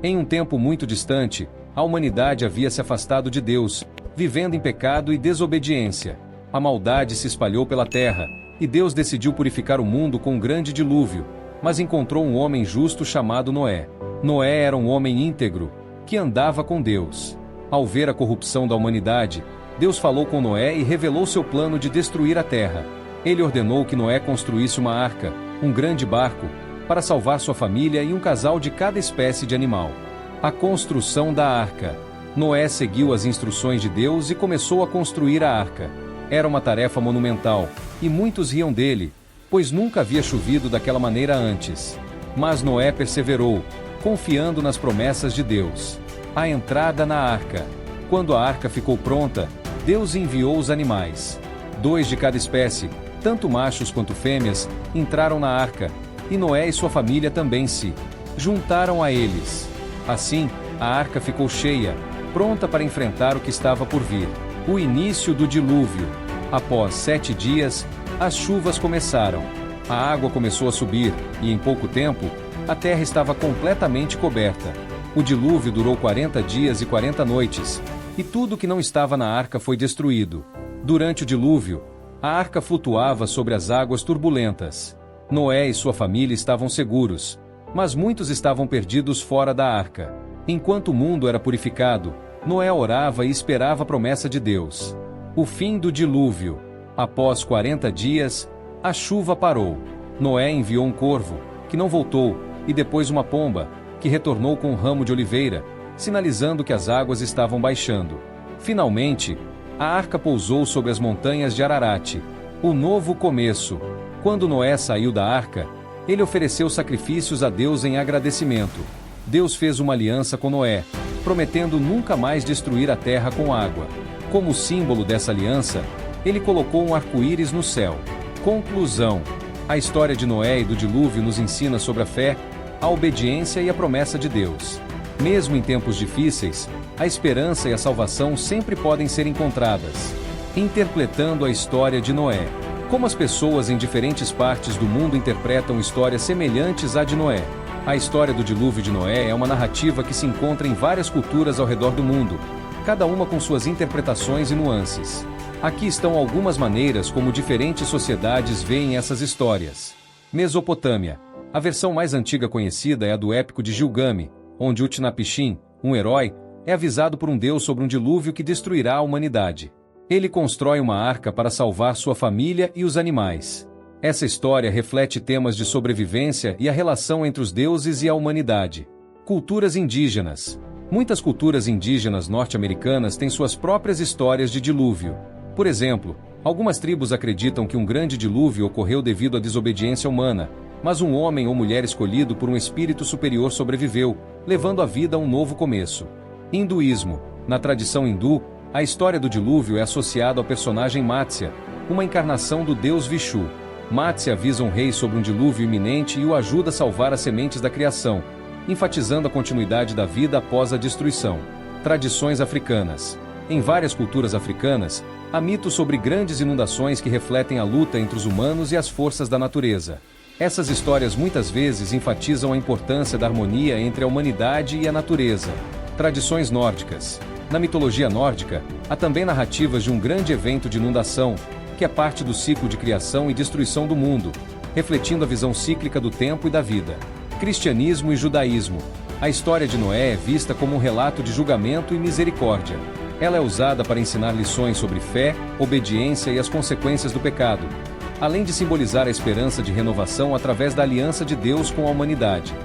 Em um tempo muito distante, a humanidade havia se afastado de Deus, vivendo em pecado e desobediência. A maldade se espalhou pela terra, e Deus decidiu purificar o mundo com um grande dilúvio, mas encontrou um homem justo chamado Noé. Noé era um homem íntegro, que andava com Deus. Ao ver a corrupção da humanidade, Deus falou com Noé e revelou seu plano de destruir a terra. Ele ordenou que Noé construísse uma arca, um grande barco, para salvar sua família e um casal de cada espécie de animal. A construção da arca. Noé seguiu as instruções de Deus e começou a construir a arca. Era uma tarefa monumental, e muitos riam dele, pois nunca havia chovido daquela maneira antes. Mas Noé perseverou, confiando nas promessas de Deus. A entrada na arca. Quando a arca ficou pronta, Deus enviou os animais. 2 de cada espécie, tanto machos quanto fêmeas, entraram na arca, e Noé e sua família também se juntaram a eles. Assim, a arca ficou cheia, pronta para enfrentar o que estava por vir. O início do dilúvio. Após 7 dias, as chuvas começaram. A água começou a subir, e em pouco tempo, a terra estava completamente coberta. O dilúvio durou 40 dias e 40 noites, e tudo que não estava na arca foi destruído. Durante o dilúvio, a arca flutuava sobre as águas turbulentas. Noé e sua família estavam seguros, mas muitos estavam perdidos fora da arca. Enquanto o mundo era purificado, Noé orava e esperava a promessa de Deus. O fim do dilúvio. Após 40 dias, a chuva parou. Noé enviou um corvo, que não voltou, e depois uma pomba, que retornou com um ramo de oliveira, sinalizando que as águas estavam baixando. Finalmente, a arca pousou sobre as montanhas de Ararat. O novo começo. Quando Noé saiu da arca, ele ofereceu sacrifícios a Deus em agradecimento. Deus fez uma aliança com Noé, prometendo nunca mais destruir a terra com água. Como símbolo dessa aliança, ele colocou um arco-íris no céu. Conclusão. A história de Noé e do dilúvio nos ensina sobre a fé, a obediência e a promessa de Deus. Mesmo em tempos difíceis, a esperança e a salvação sempre podem ser encontradas. Interpretando a história de Noé. Como as pessoas em diferentes partes do mundo interpretam histórias semelhantes à de Noé. A história do dilúvio de Noé é uma narrativa que se encontra em várias culturas ao redor do mundo, cada uma com suas interpretações e nuances. Aqui estão algumas maneiras como diferentes sociedades veem essas histórias. Mesopotâmia. A versão mais antiga conhecida é a do épico de Gilgamesh, onde Utnapishtim, um herói, é avisado por um deus sobre um dilúvio que destruirá a humanidade. Ele constrói uma arca para salvar sua família e os animais. Essa história reflete temas de sobrevivência e a relação entre os deuses e a humanidade. Culturas indígenas. Muitas culturas indígenas norte-americanas têm suas próprias histórias de dilúvio. Por exemplo, algumas tribos acreditam que um grande dilúvio ocorreu devido à desobediência humana, mas um homem ou mulher escolhido por um espírito superior sobreviveu, levando a vida a um novo começo. Hinduísmo. Na tradição hindu, a história do dilúvio é associada ao personagem Matsya, uma encarnação do deus Vishu. Matsya avisa um rei sobre um dilúvio iminente e o ajuda a salvar as sementes da criação, enfatizando a continuidade da vida após a destruição. Tradições africanas. Em várias culturas africanas, há mitos sobre grandes inundações que refletem a luta entre os humanos e as forças da natureza. Essas histórias muitas vezes enfatizam a importância da harmonia entre a humanidade e a natureza. Tradições nórdicas. Na mitologia nórdica, há também narrativas de um grande evento de inundação, que é parte do ciclo de criação e destruição do mundo, refletindo a visão cíclica do tempo e da vida. Cristianismo e judaísmo. A história de Noé é vista como um relato de julgamento e misericórdia. Ela é usada para ensinar lições sobre fé, obediência e as consequências do pecado, além de simbolizar a esperança de renovação através da aliança de Deus com a humanidade.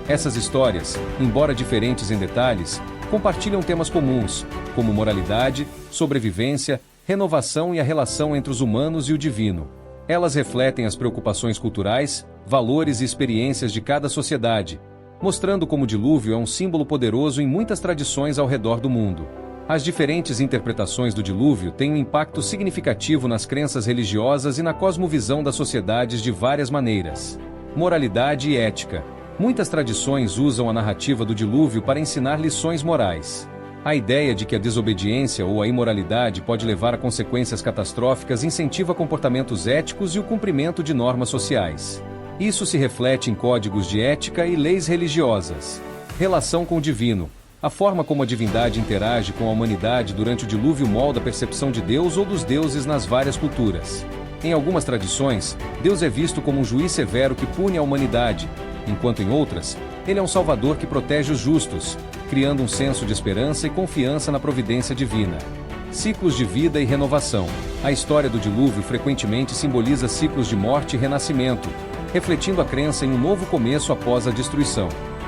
Essas histórias, embora diferentes em detalhes, compartilham temas comuns, como moralidade, sobrevivência, renovação e a relação entre os humanos e o divino. Elas refletem as preocupações culturais, valores e experiências de cada sociedade, mostrando como o dilúvio é um símbolo poderoso em muitas tradições ao redor do mundo. As diferentes interpretações do dilúvio têm um impacto significativo nas crenças religiosas e na cosmovisão das sociedades de várias maneiras. Moralidade e ética. Muitas tradições usam a narrativa do dilúvio para ensinar lições morais. A ideia de que a desobediência ou a imoralidade pode levar a consequências catastróficas incentiva comportamentos éticos e o cumprimento de normas sociais. Isso se reflete em códigos de ética e leis religiosas. Relação com o divino. A forma como a divindade interage com a humanidade durante o dilúvio molda a percepção de Deus ou dos deuses nas várias culturas. Em algumas tradições, Deus é visto como um juiz severo que pune a humanidade, enquanto em outras, ele é um salvador que protege os justos, criando um senso de esperança e confiança na providência divina. Ciclos de vida e renovação. A história do dilúvio frequentemente simboliza ciclos de morte e renascimento, refletindo a crença em um novo começo após a destruição.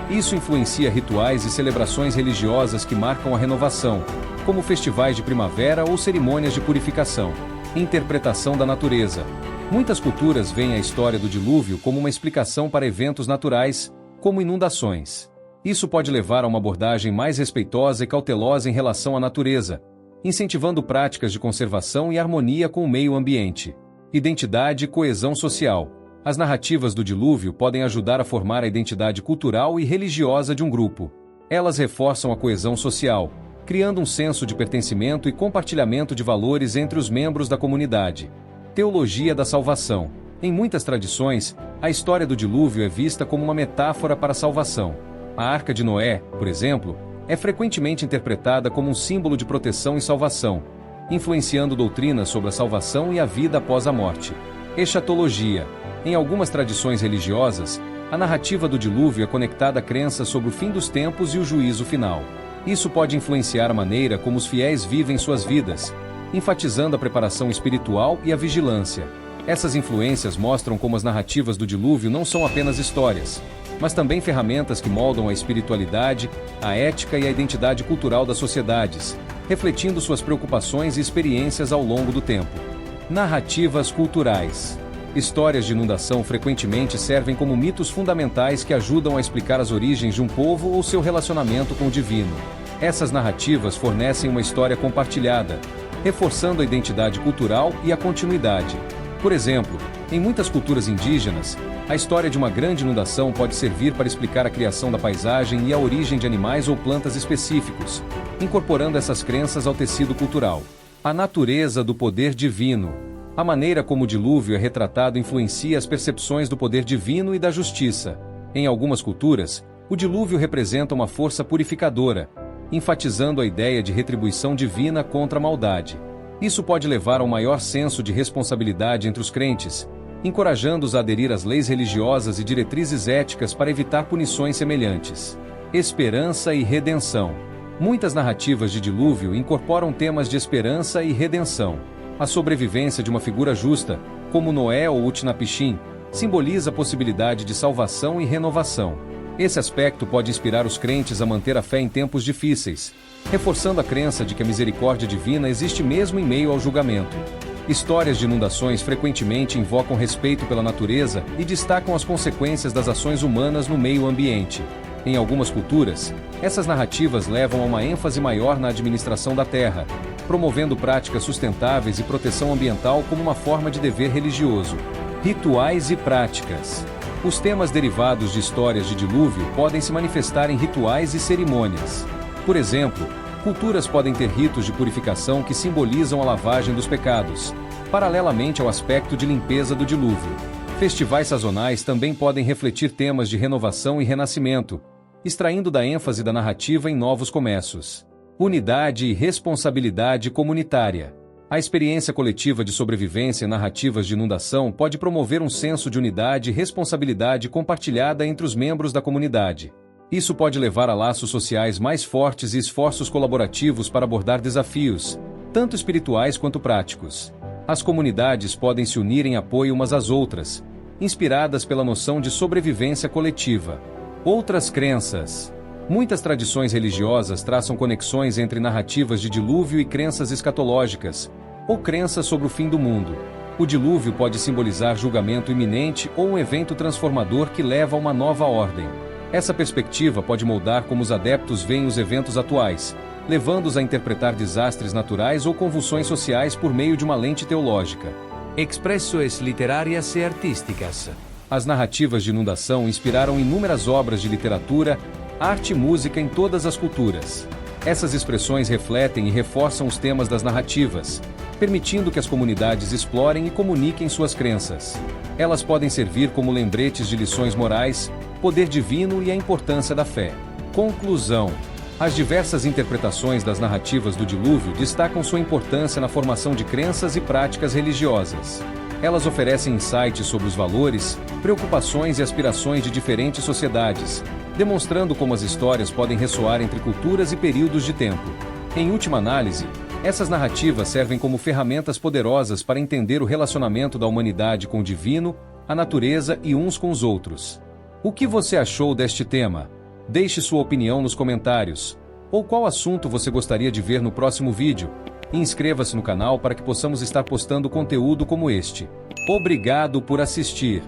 Isso influencia rituais e celebrações religiosas que marcam a renovação, como festivais de primavera ou cerimônias de purificação. Interpretação da natureza. Muitas culturas veem a história do dilúvio como uma explicação para eventos naturais, como inundações. Isso pode levar a uma abordagem mais respeitosa e cautelosa em relação à natureza, incentivando práticas de conservação e harmonia com o meio ambiente. Identidade e coesão social. As narrativas do dilúvio podem ajudar a formar a identidade cultural e religiosa de um grupo. Elas reforçam a coesão social, criando um senso de pertencimento e compartilhamento de valores entre os membros da comunidade. Teologia da salvação. Em muitas tradições, a história do dilúvio é vista como uma metáfora para a salvação. A Arca de Noé, por exemplo, é frequentemente interpretada como um símbolo de proteção e salvação, influenciando doutrinas sobre a salvação e a vida após a morte. Escatologia. Em algumas tradições religiosas, a narrativa do dilúvio é conectada à crença sobre o fim dos tempos e o juízo final. Isso pode influenciar a maneira como os fiéis vivem suas vidas, enfatizando a preparação espiritual e a vigilância. Essas influências mostram como as narrativas do dilúvio não são apenas histórias, mas também ferramentas que moldam a espiritualidade, a ética e a identidade cultural das sociedades, refletindo suas preocupações e experiências ao longo do tempo. Narrativas culturais. Histórias de inundação frequentemente servem como mitos fundamentais que ajudam a explicar as origens de um povo ou seu relacionamento com o divino. Essas narrativas fornecem uma história compartilhada, reforçando a identidade cultural e a continuidade. Por exemplo, em muitas culturas indígenas, a história de uma grande inundação pode servir para explicar a criação da paisagem e a origem de animais ou plantas específicos, incorporando essas crenças ao tecido cultural. A natureza do poder divino. A maneira como o dilúvio é retratado influencia as percepções do poder divino e da justiça. Em algumas culturas, o dilúvio representa uma força purificadora, enfatizando a ideia de retribuição divina contra a maldade. Isso pode levar a um maior senso de responsabilidade entre os crentes, encorajando-os a aderir às leis religiosas e diretrizes éticas para evitar punições semelhantes. Esperança e redenção. Muitas narrativas de dilúvio incorporam temas de esperança e redenção. A sobrevivência de uma figura justa, como Noé ou Utnapishtim, simboliza a possibilidade de salvação e renovação. Esse aspecto pode inspirar os crentes a manter a fé em tempos difíceis, reforçando a crença de que a misericórdia divina existe mesmo em meio ao julgamento. Histórias de inundações frequentemente invocam respeito pela natureza e destacam as consequências das ações humanas no meio ambiente. Em algumas culturas, essas narrativas levam a uma ênfase maior na administração da terra, promovendo práticas sustentáveis e proteção ambiental como uma forma de dever religioso. Rituais e práticas. Os temas derivados de histórias de dilúvio podem se manifestar em rituais e cerimônias. Por exemplo, culturas podem ter ritos de purificação que simbolizam a lavagem dos pecados, paralelamente ao aspecto de limpeza do dilúvio. Festivais sazonais também podem refletir temas de renovação e renascimento, extraindo da ênfase da narrativa em novos começos. Unidade e responsabilidade comunitária. A experiência coletiva de sobrevivência em narrativas de inundação pode promover um senso de unidade e responsabilidade compartilhada entre os membros da comunidade. Isso pode levar a laços sociais mais fortes e esforços colaborativos para abordar desafios, tanto espirituais quanto práticos. As comunidades podem se unir em apoio umas às outras, inspiradas pela noção de sobrevivência coletiva. Outras crenças. Muitas tradições religiosas traçam conexões entre narrativas de dilúvio e crenças escatológicas, ou crenças sobre o fim do mundo. O dilúvio pode simbolizar julgamento iminente ou um evento transformador que leva a uma nova ordem. Essa perspectiva pode moldar como os adeptos veem os eventos atuais, levando-os a interpretar desastres naturais ou convulsões sociais por meio de uma lente teológica. Expressões literárias e artísticas. As narrativas de inundação inspiraram inúmeras obras de literatura, arte e música em todas as culturas. Essas expressões refletem e reforçam os temas das narrativas, permitindo que as comunidades explorem e comuniquem suas crenças. Elas podem servir como lembretes de lições morais, poder divino e a importância da fé. Conclusão. As diversas interpretações das narrativas do dilúvio destacam sua importância na formação de crenças e práticas religiosas. Elas oferecem insights sobre os valores, preocupações e aspirações de diferentes sociedades, demonstrando como as histórias podem ressoar entre culturas e períodos de tempo. Em última análise, essas narrativas servem como ferramentas poderosas para entender o relacionamento da humanidade com o divino, a natureza e uns com os outros. O que você achou deste tema? Deixe sua opinião nos comentários. Ou qual assunto você gostaria de ver no próximo vídeo? E inscreva-se no canal para que possamos estar postando conteúdo como este. Obrigado por assistir.